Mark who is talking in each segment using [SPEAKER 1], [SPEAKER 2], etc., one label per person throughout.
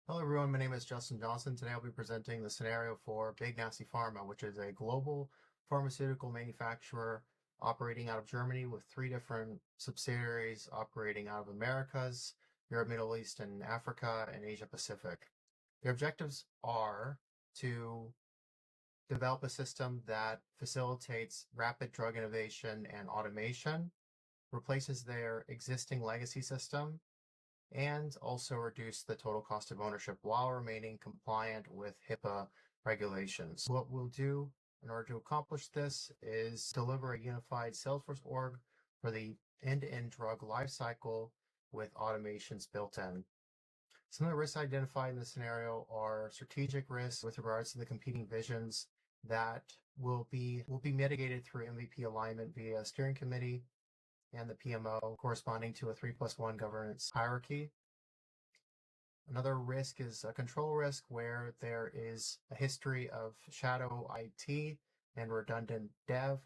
[SPEAKER 1] Hello everyone, my name is Justin Johnson. Today I'll be presenting the scenario for Big Nasty Pharma, which is a global pharmaceutical manufacturer operating out of Germany with three different subsidiaries operating out of Americas, Europe, Middle East, and Africa, and Asia Pacific. Their objectives are to develop a system that facilitates rapid drug innovation and automation, replaces their existing legacy system, and also reduce the total cost of ownership while remaining compliant with HIPAA regulations. What we'll do in order to accomplish this is deliver a unified Salesforce org for the end-to-end drug lifecycle with automations built in. Some of the risks identified in this scenario are strategic risks with regards to the competing visions that will be mitigated through MVP alignment via steering committee and the PMO corresponding to a 3+1 governance hierarchy. Another risk is a control risk where there is a history of shadow IT and redundant dev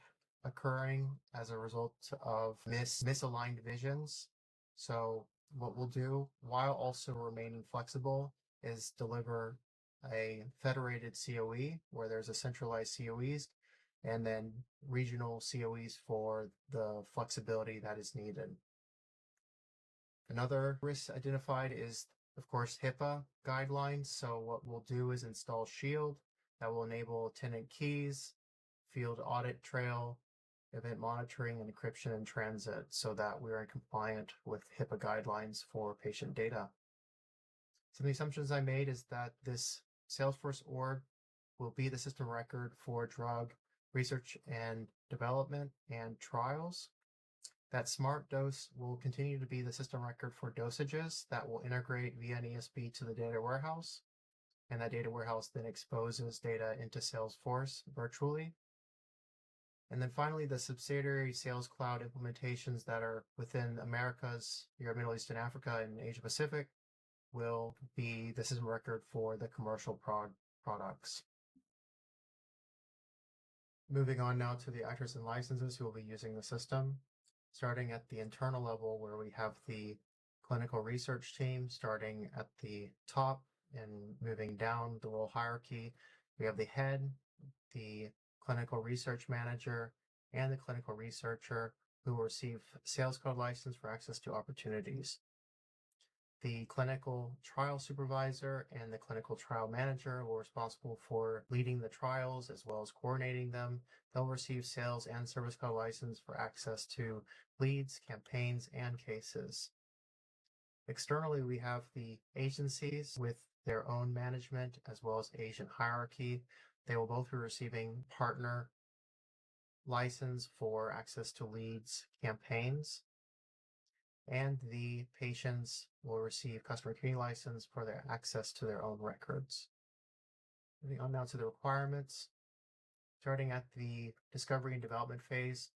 [SPEAKER 1] occurring as a result of misaligned visions. So what we'll do, while also remaining flexible, is deliver a federated COE where there's a centralized COEs and then regional COEs for the flexibility that is needed. Another risk identified is, of course, HIPAA guidelines. So what we'll do is install Shield that will enable tenant keys, field audit trail, event monitoring, and encryption in transit so that we're compliant with HIPAA guidelines for patient data. Some of the assumptions I made is that this Salesforce org will be the system record for drug research and development and trials. That smart dose will continue to be the system record for dosages that will integrate via an ESB to the data warehouse. And that data warehouse then exposes data into Salesforce virtually. And then finally, the subsidiary Sales Cloud implementations that are within Americas, Europe, Middle East, and Africa, and Asia Pacific will be the system record for the commercial products. Moving on now to the actors and licenses who will be using the system, starting at the internal level where we have the clinical research team starting at the top and moving down the role hierarchy. We have the head, the clinical research manager, and the clinical researcher who will receive sales code license for access to opportunities. The clinical trial supervisor and the clinical trial manager will be responsible for leading the trials as well as coordinating them. They'll receive sales and service code license for access to leads, campaigns, and cases. Externally, we have the agencies with their own management as well as agent hierarchy. They will both be receiving partner license for access to leads, campaigns, and the patients will receive customer community license for their access to their own records. Moving on now to the requirements, starting at the discovery and development phase,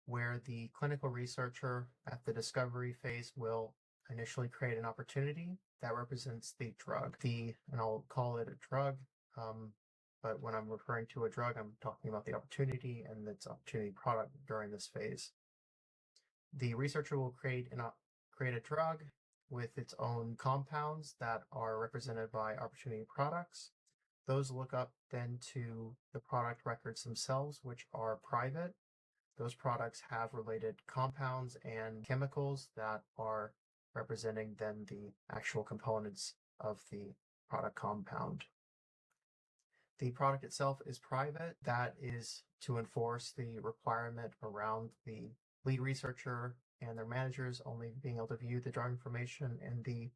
[SPEAKER 1] where the clinical researcher at the discovery phase will initially create an opportunity that represents the drug. And I'll call it a drug, but when I'm referring to a drug, I'm talking about the opportunity and its opportunity product during this phase. The researcher will create a drug with its own compounds that are represented by opportunity products. Those look up then to the product records themselves, which are private. Those products have related compounds and chemicals that are representing then the actual components of the product compound. The product itself is private. That is to enforce the requirement around the lead researcher and their managers only being able to view the drug information and the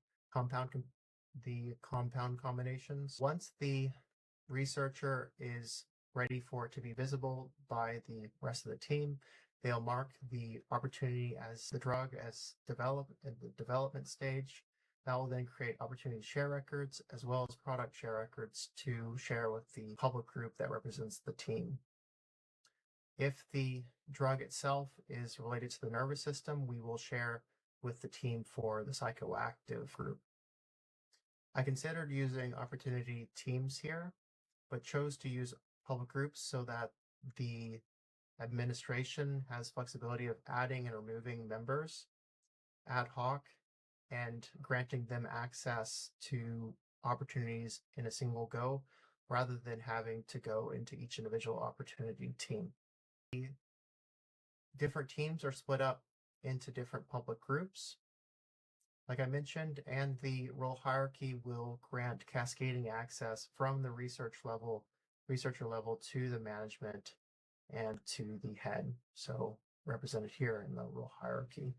[SPEAKER 1] compound combinations. Once the researcher is ready for it to be visible by the rest of the team, they'll mark the opportunity as the drug as developed at the development stage. That will then create opportunity share records as well as product share records to share with the public group that represents the team. If the drug itself is related to the nervous system, we will share with the team for the psychoactive group. I considered using opportunity teams here, but chose to use public groups so that the administration has flexibility of adding and removing members ad hoc and granting them access to opportunities in a single go rather than having to go into each individual opportunity team. Different teams are split up into different public groups, like I mentioned, and the role hierarchy will grant cascading access from the researcher level to the management and to the head, so represented here in the role hierarchy.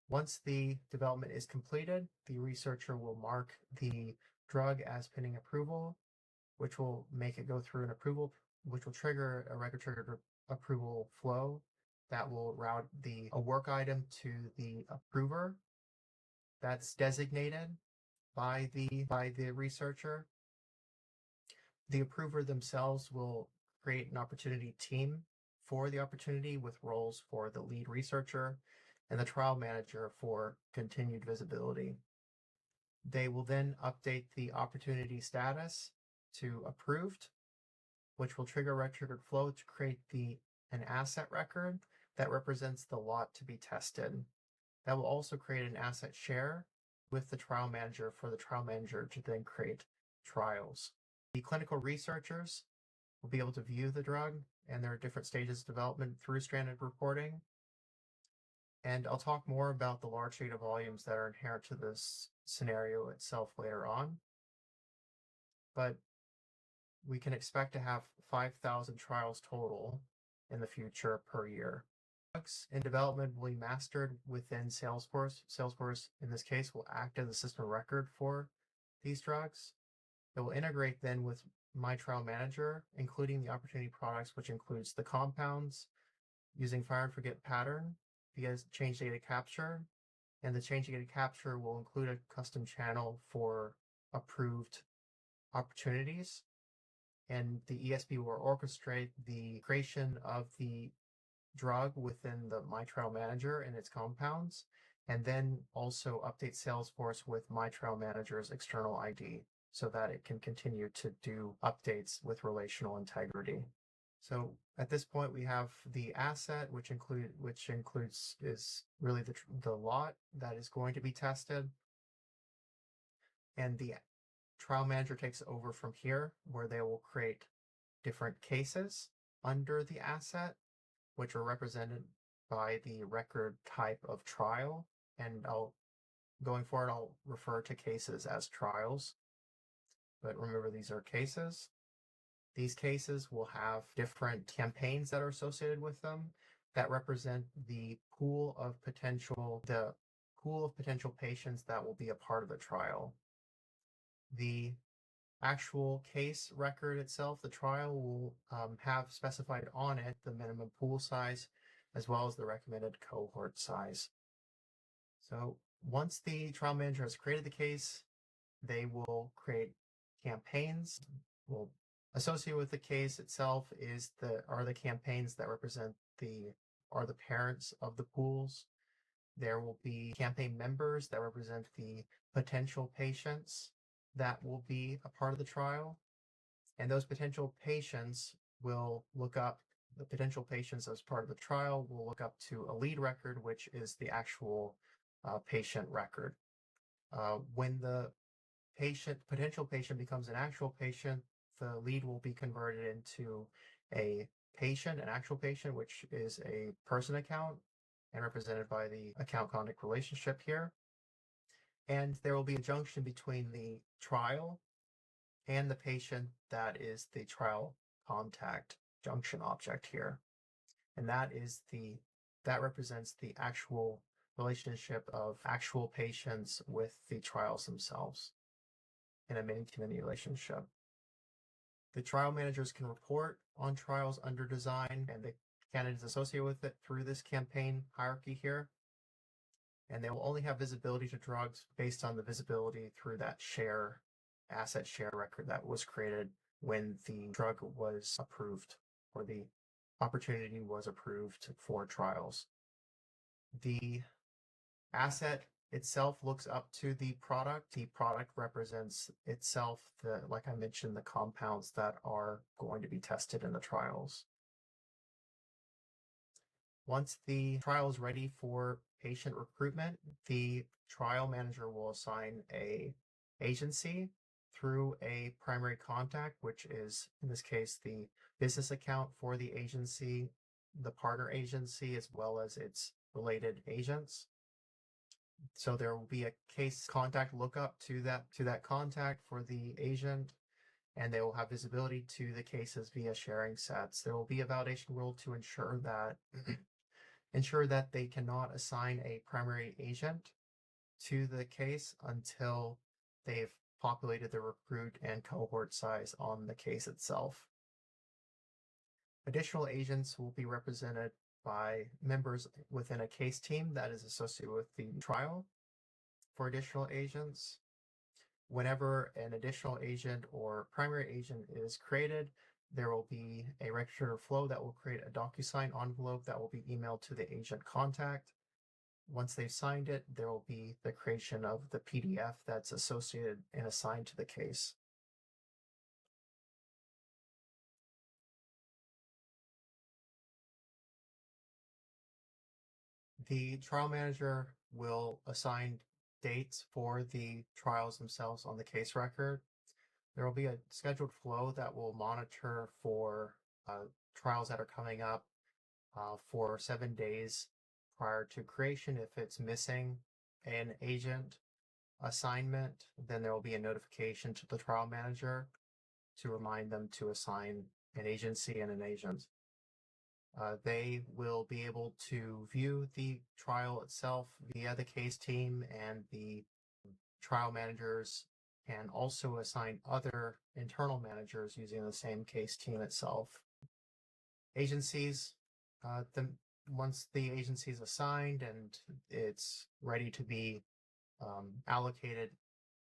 [SPEAKER 1] Once the development is completed, the researcher will mark the drug as pending approval, which will make it go through an approval, which will trigger a record-triggered approval flow that will route a work item to the approver that's designated by the researcher. The approver themselves will create an opportunity team for the opportunity with roles for the lead researcher and the trial manager for continued visibility. They will then update the opportunity status to approved, which will trigger record-triggered flow to create an asset record that represents the lot to be tested. That will also create an asset share with the trial manager for the trial manager to then create trials. The clinical researchers will be able to view the drug and their different stages of development through stranded reporting. And I'll talk more about the large data volumes that are inherent to this scenario itself later on. But we can expect to have 5,000 trials total in the future per year. Drugs in development will be mastered within Salesforce. Salesforce, in this case, will act as a system record for these drugs. It will integrate then with My Trial Manager, including the opportunity products, which includes the compounds, using fire and forget pattern via change data capture. And the change data capture will include a custom channel for approved opportunities. And the ESP will orchestrate the creation of the drug within the My Trial Manager and its compounds, and then also update Salesforce with My Trial Manager's external ID so that it can continue to do updates with relational integrity. So at this point, we have the asset, which includes is really the lot that is going to be tested, and the trial manager takes over from here, where they will create different cases under the asset, which are represented by the record type of trial. And going forward, I'll refer to cases as trials. But remember, these are cases. These cases will have different campaigns that are associated with them that represent the pool of potential patients that will be a part of the trial. The actual case record itself, the trial will have specified on it the minimum pool size as well as the recommended cohort size. So once the trial manager has created the case, they will create campaigns. Well, associated with the case itself are the campaigns that represent the parents of the pools. There will be campaign members that represent the potential patients that will be a part of the trial. And those potential patients will look up, the potential patients as part of the trial will look up to a lead record, which is the actual patient record. When the potential patient becomes an actual patient, the lead will be converted into an actual patient, which is a person account and represented by the account contact relationship here. And there will be a junction between the trial and the patient that is the trial contact junction object here. And that represents the actual relationship of actual patients with the trials themselves in a many-to-many relationship. The trial managers can report on trials under design and the candidates associated with it through this campaign hierarchy here. And they will only have visibility to drugs based on the visibility through that asset share record that was created when the drug was approved or the opportunity was approved for trials. The asset itself looks up to the product. The product represents itself, like I mentioned, the compounds that are going to be tested in the trials. Once the trial is ready for patient recruitment, the trial manager will assign a agency through a primary contact, which is in this case the business account for the agency, the partner agency, as well as its related agents. So there will be a case contact lookup to that contact for the agent, and they will have visibility to the cases via sharing sets. There will be a validation rule to ensure that they cannot assign a primary agent to the case until they've populated the recruit and cohort size on the case itself. Additional agents will be represented by members within a case team that is associated with the trial. For additional agents, whenever an additional agent or primary agent is created, there will be a register flow that will create a DocuSign envelope that will be emailed to the agent contact. Once they've signed it, there will be the creation of the PDF that's associated and assigned to the case. The trial manager will assign dates for the trials themselves on the case record. There will be a scheduled flow that will monitor for trials that are coming up for 7 days prior to creation. If it's missing an agent assignment, then there will be a notification to the trial manager to remind them to assign an agency and an agent. They will be able to view the trial itself via the case team, and the trial managers can also assign other internal managers using the same case team itself. Agencies, once the agency is assigned and it's ready to be allocated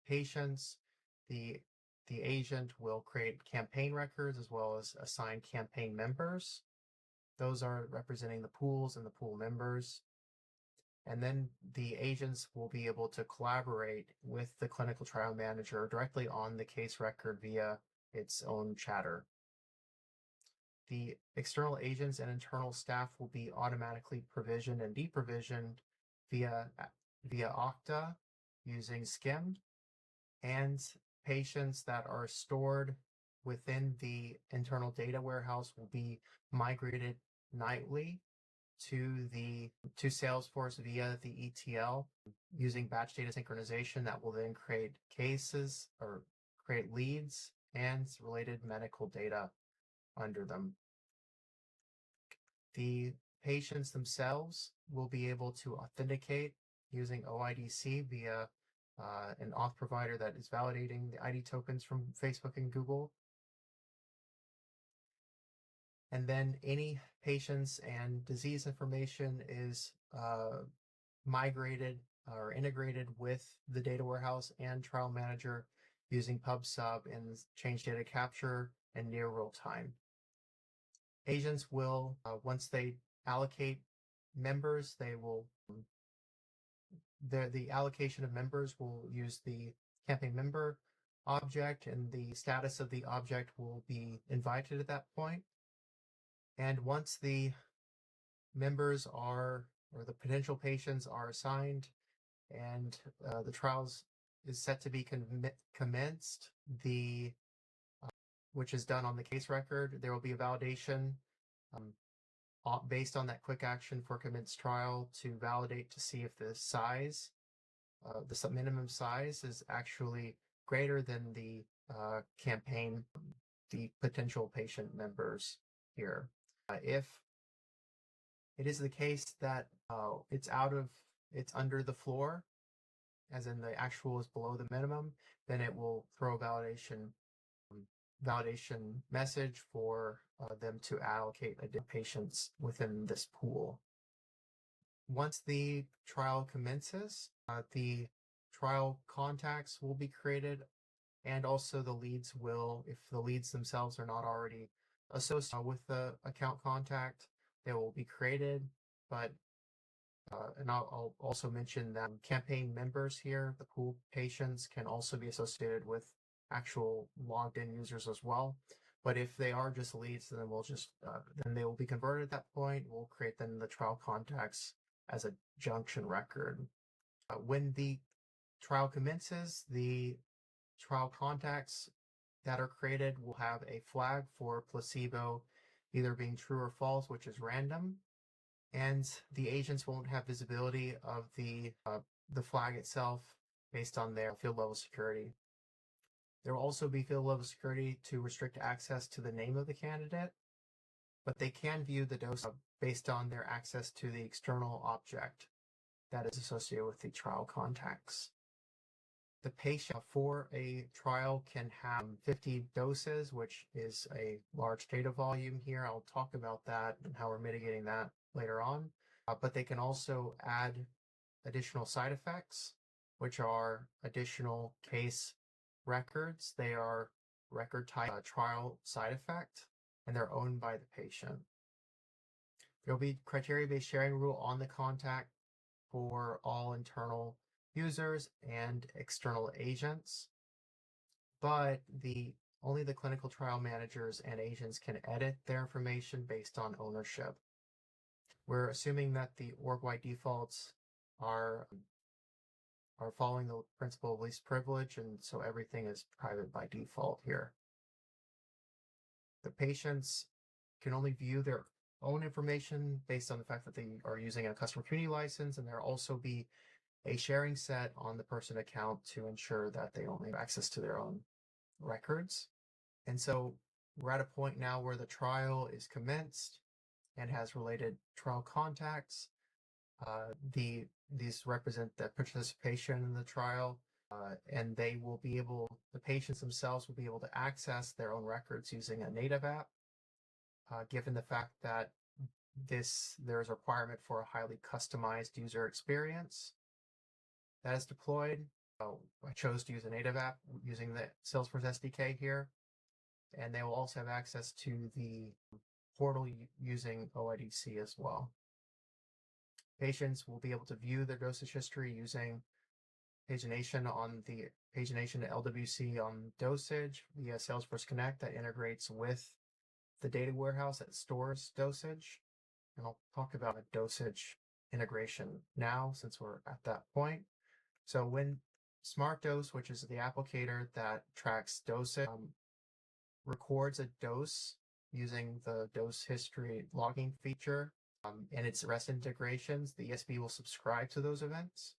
[SPEAKER 1] patients, the agent will create campaign records as well as assign campaign members. Those are representing the pools and the pool members. And then the agents will be able to collaborate with the clinical trial manager directly on the case record via its own chatter. The external agents and internal staff will be automatically provisioned and deprovisioned via Okta using Skim, and patients that are stored within the internal data warehouse will be migrated nightly to Salesforce via the ETL using batch data synchronization that will then create cases or create leads and related medical data under them. The patients themselves will be able to authenticate using OIDC via an auth provider that is validating the ID tokens from Facebook and Google. And then any patients and disease information is migrated or integrated with the data warehouse and trial manager using PubSub and change data capture and near real time. Agents will, once they allocate members, the allocation of members will use the campaign member object, and the status of the object will be invited at that point. And once the members or the potential patients are assigned and the trials is set to be commenced, which is done on the case record, there will be a validation based on that quick action for commence trial to validate to see if the size, the minimum size is actually greater than the campaign, the potential patient members here. If it is the case that it's under the floor, as in the actual is below the minimum, then it will throw a validation message for them to allocate patients within this pool. Once the trial commences, the trial contacts will be created, and also the leads will, if the leads themselves are not already associated with the account contact, they will be created. But and I'll also mention that campaign members here, the pool patients, can also be associated with actual logged in users as well. But if they are just leads, then we'll just then they will be converted at that point. We'll create then the trial contacts as a junction record. When the trial commences, the trial contacts that are created will have a flag for placebo either being true or false, which is random, and the agents won't have visibility of the flag itself based on their field level security. There will also be field level security to restrict access to the name of the candidate, but they can view the dose based on their access to the external object that is associated with the trial contacts. The patient for a trial can have 50 doses, which is a large data volume here. I'll talk about that and how we're mitigating that later on. But they can also add additional side effects, which are additional case records. They are record type trial side effect, and they're owned by the patient. There'll be criteria-based sharing rule on the contact for all internal users and external agents, but only the clinical trial managers and agents can edit their information based on ownership. We're assuming that the org-wide defaults are following the principle of least privilege, and so everything is private by default here. The patients can only view their own information based on the fact that they are using a customer community license, and there'll also be a sharing set on the person account to ensure that they only have access to their own records. And so we're at a point now where the trial is commenced and has related trial contacts. These represent the participation in the trial, and they will be able, the patients themselves will be able to access their own records using a native app, given the fact that there's a requirement for a highly customized user experience that is deployed. I chose to use a native app using the Salesforce SDK here, and they will also have access to the portal using OIDC as well. Patients will be able to view their dosage history using pagination to LWC on dosage via Salesforce Connect that integrates with the data warehouse that stores dosage. And I'll talk about a dosage integration now since we're at that point. So when SmartDose, which is the applicator that tracks dosage, records a dose using the dose history logging feature and its REST integrations, the ESB will subscribe to those events.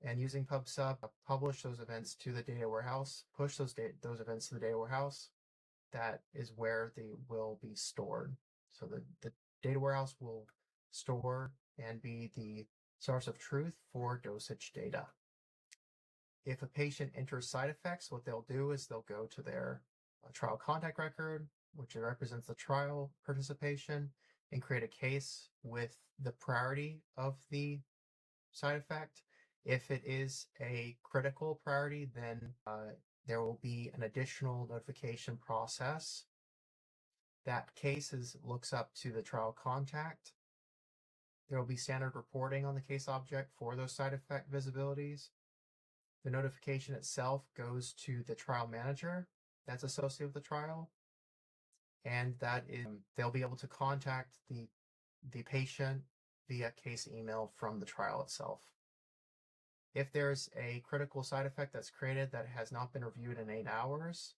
[SPEAKER 1] And using PubSub, publish those events to the data warehouse, push those events to the data warehouse. That is where they will be stored. So the data warehouse will store and be the source of truth for dosage data. If a patient enters side effects, what they'll do is they'll go to their trial contact record, which represents the trial participation, and create a case with the priority of the side effect. If it is a critical priority, then there will be an additional notification process. That case looks up to the trial contact. There will be standard reporting on the case object for those side effect visibilities. The notification itself goes to the trial manager that's associated with the trial, and they'll be able to contact the patient via case email from the trial itself. If there's a critical side effect that's created that has not been reviewed in 8 hours,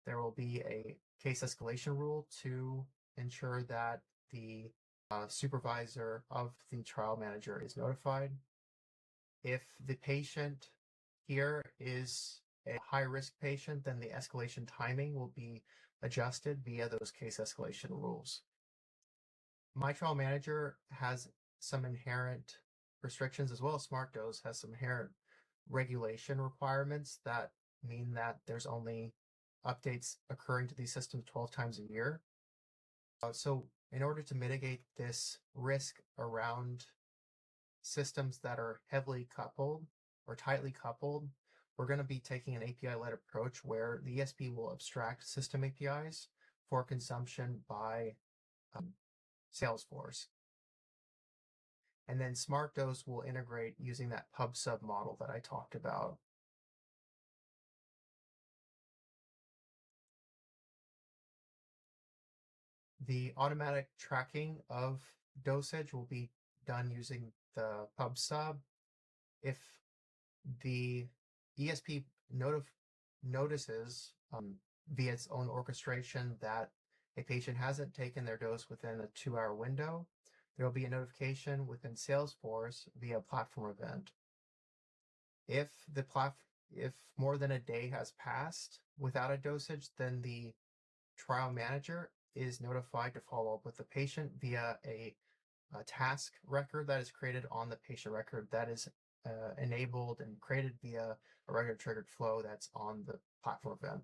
[SPEAKER 1] there will be a case escalation rule to ensure that the supervisor of the trial manager is notified. If the patient here is a high-risk patient, then the escalation timing will be adjusted via those case escalation rules. My trial manager has some inherent restrictions, as well as SmartDose has some inherent regulation requirements that mean that there's only updates occurring to these systems 12 times a year. So in order to mitigate this risk around systems that are heavily coupled or tightly coupled, we're going to be taking an API-led approach where the ESB will abstract system APIs for consumption by Salesforce. And then SmartDose will integrate using that PubSub model that I talked about. The automatic tracking of dosage will be done using the pub sub. If the ESP notices via its own orchestration that a patient hasn't taken their dose within a 2-hour window, there will be a notification within Salesforce via platform event. If more than a day has passed without a dosage, then the trial manager is notified to follow up with the patient via a task record that is created on the patient record that is enabled and created via a regular triggered flow that's on the platform event.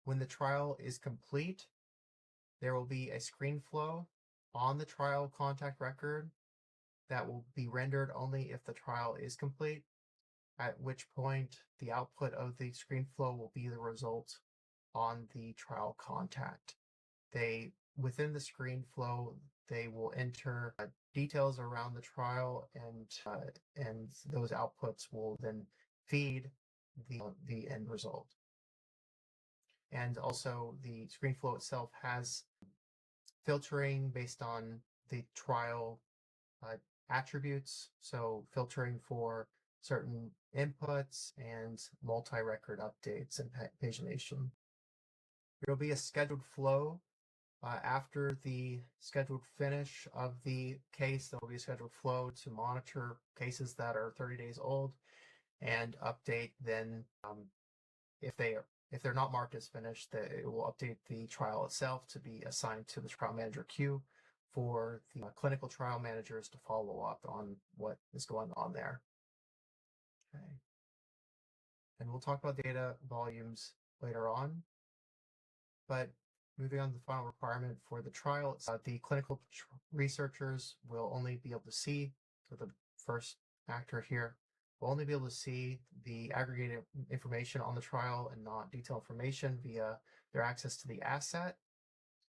[SPEAKER 1] When the trial is complete, there will be a screen flow on the trial contact record that will be rendered only if the trial is complete, at which point the output of the screen flow will be the result on the trial contact. Within the screen flow, they will enter details around the trial, and those outputs will then feed the end result. And also, the screen flow itself has filtering based on the trial attributes, so filtering for certain inputs and multi-record updates and pagination. There will be a scheduled flow. After the scheduled finish of the case, there will be a scheduled flow to monitor cases that are 30 days old and update then, if they're not marked as finished, it will update the trial itself to be assigned to the trial manager queue for the clinical trial managers to follow up on what is going on there. Okay. And we'll talk about data volumes later on. But moving on to the final requirement for the trial, the clinical researchers will only be able to see, so the first actor here, will only be able to see the aggregated information on the trial and not detailed information via their access to the asset.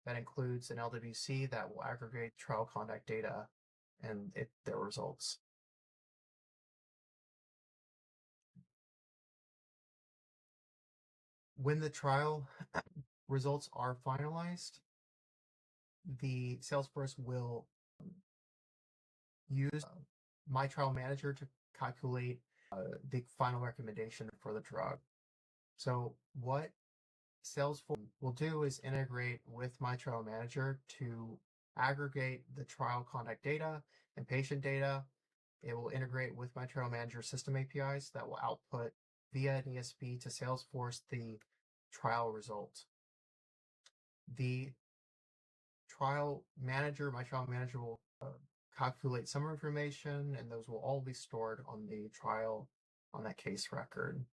[SPEAKER 1] That includes an LWC that will aggregate trial contact data and their results. When the trial results are finalized, the Salesforce will use My Trial Manager to calculate the final recommendation for the drug. So what Salesforce will do is integrate with My Trial Manager to aggregate the trial contact data and patient data. It will integrate with My Trial Manager system APIs that will output via an ESP to Salesforce the trial result. The trial manager, My Trial Manager, will calculate some information, and those will all be stored on the trial, on that case record.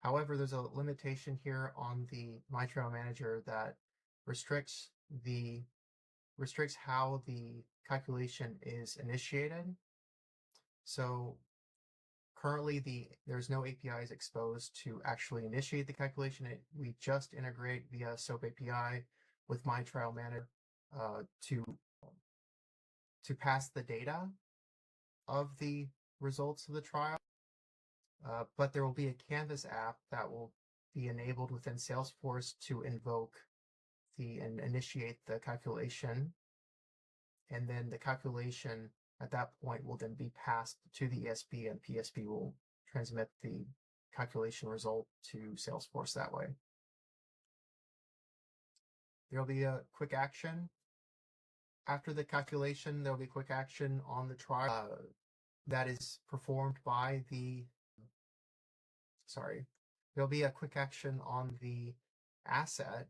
[SPEAKER 1] However, there's a limitation here on the My Trial Manager that restricts how the calculation is initiated. So currently, there's no APIs exposed to actually initiate the calculation. We just integrate via SOAP API with My Trial Manager to pass the data of the results of the trial. But there will be a Canvas app that will be enabled within Salesforce to invoke and initiate the calculation. And then the calculation at that point will then be passed to the ESP, and PSP will transmit the calculation result to Salesforce that way. There'll be a quick action. After the calculation, there'll be a quick action on the trial that is performed by there'll be a quick action on the asset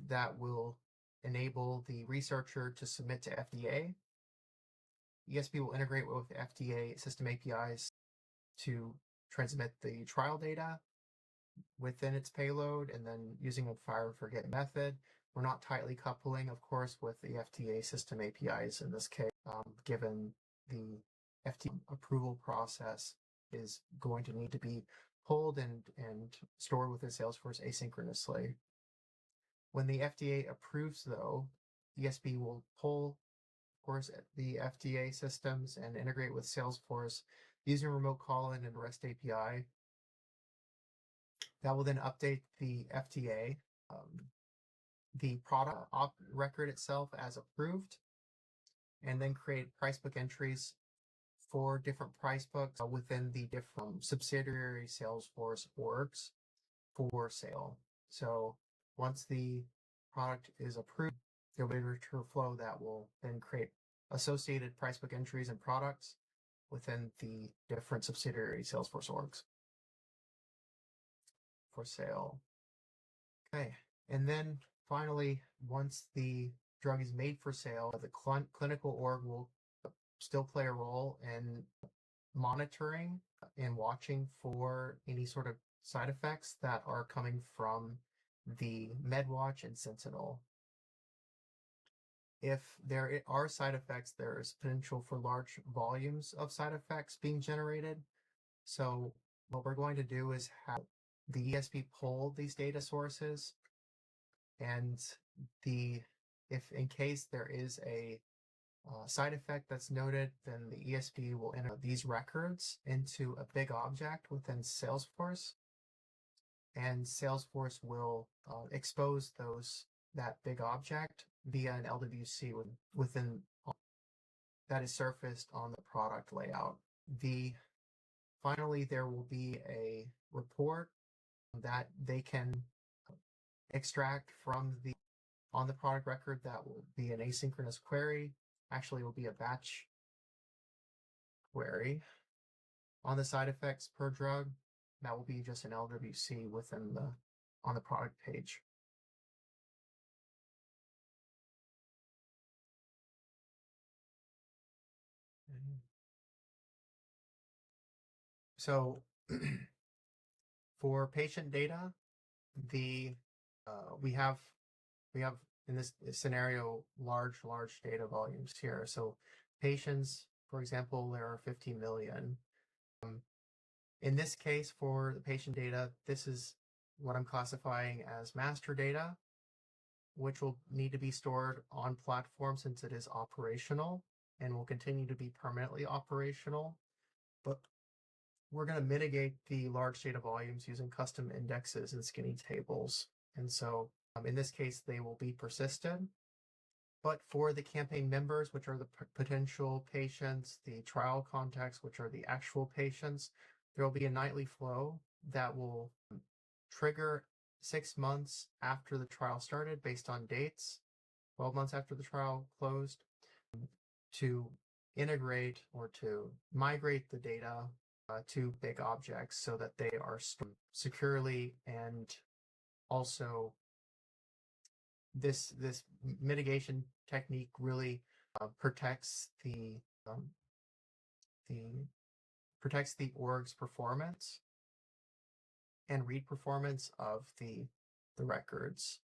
[SPEAKER 1] that will enable the researcher to submit to FDA. ESP will integrate with FDA system APIs to transmit the trial data within its payload, and then using a fire and forget method. We're not tightly coupling, of course, with the FDA system APIs in this case, given the FDA approval process is going to need to be pulled and stored within Salesforce asynchronously. When the FDA approves, though, ESP will pull, of course, the FDA systems and integrate with Salesforce using remote call-in and REST API. That will then update the FDA, the product record itself as approved, and then create price book entries for different price books within the different subsidiary Salesforce orgs for sale. So once the product is approved, there'll be a return flow that will then create associated price book entries and products within the different subsidiary Salesforce orgs for sale. Okay, and then finally, once the drug is made for sale, the clinical org will still play a role in monitoring and watching for any sort of side effects that are coming from the MedWatch and Sentinel. If there are side effects, there is potential for large volumes of side effects being generated. So what we're going to do is have the ESP pull these data sources, and if in case there is a side effect that's noted, then the ESP will enter these records into a big object within Salesforce, and Salesforce will expose that big object via an LWC within that is surfaced on the product layout. Finally, there will be a report that they can extract from on the product record. That will be an asynchronous query. Actually, it will be a batch query on the side effects per drug. That will be just an LWC on the product page. So for patient data, we have in this scenario large data volumes here. So patients, for example, there are 50 million. In this case, for the patient data, this is what I'm classifying as master data, which will need to be stored on platform since it is operational and will continue to be permanently operational. But we're going to mitigate the large data volumes using custom indexes and skinny tables. And so in this case, they will be persisted. But for the campaign members, which are the potential patients, the trial contacts, which are the actual patients, there will be a nightly flow that will trigger 6 months after the trial started based on dates, 12 months after the trial closed, to integrate or to migrate the data to big objects so that they are stored securely. And also this mitigation technique really protects the org's performance and read performance of the records.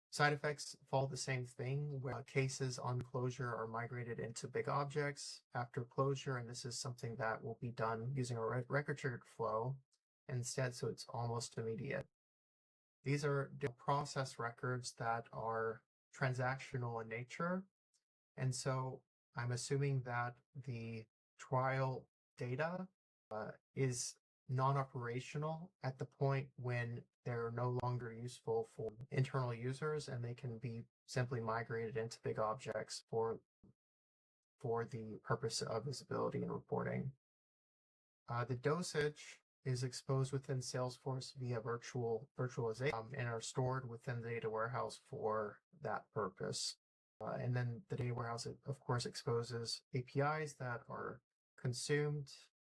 [SPEAKER 1] Side effects follow the same thing, where cases on closure are migrated into big objects after closure, and this is something that will be done using a record triggered flow instead, so it's almost immediate. These are process records that are transactional in nature, and so I'm assuming that the trial data is non-operational at the point when they're no longer useful for internal users, and they can be simply migrated into big objects for the purpose of visibility and reporting. The dosage is exposed within Salesforce via virtualization and are stored within the data warehouse for that purpose. And then the data warehouse, of course, exposes APIs that are consumed.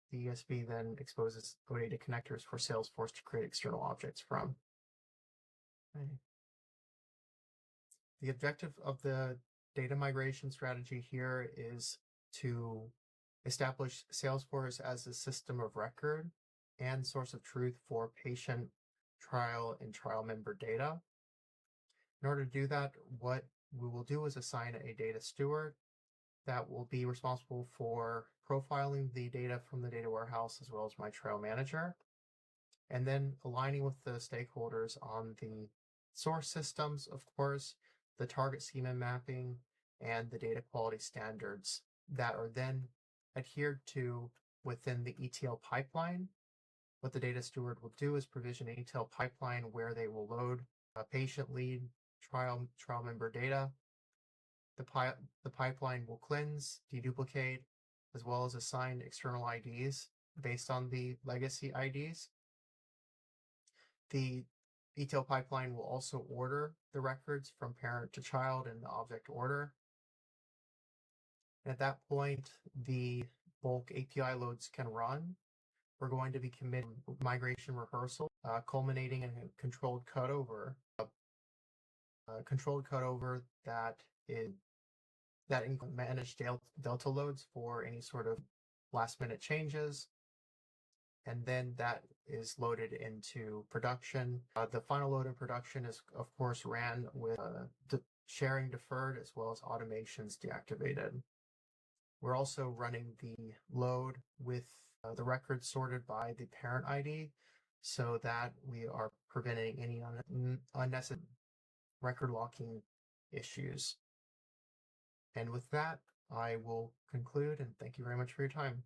[SPEAKER 1] The ESB then exposes OData connectors for Salesforce to create external objects from. Okay. The objective of the data migration strategy here is to establish Salesforce as a system of record and source of truth for patient, trial, and trial member data. In order to do that, what we will do is assign a data steward that will be responsible for profiling the data from the data warehouse as well as my trial manager, and then aligning with the stakeholders on the source systems, of course, the target schema mapping, and the data quality standards that are then adhered to within the ETL pipeline. What the data steward will do is provision an ETL pipeline where they will load patient lead trial member data the pipeline will cleanse, deduplicate, as well as assign external IDs based on the legacy IDs. The ETL pipeline will also order the records from parent to child in the object order. And at that point, the bulk API loads can run. We're going to be committing migration rehearsal, culminating in a controlled cutover. Controlled cutover that manage delta loads for any sort of last minute changes. And then that is loaded into production. The final load in production is, of course, ran with sharing deferred as well as automations deactivated. We're also running the load with the records sorted by the parent ID so that we are preventing any unnecessary record locking issues. And with that, I will conclude and thank you very much for your time.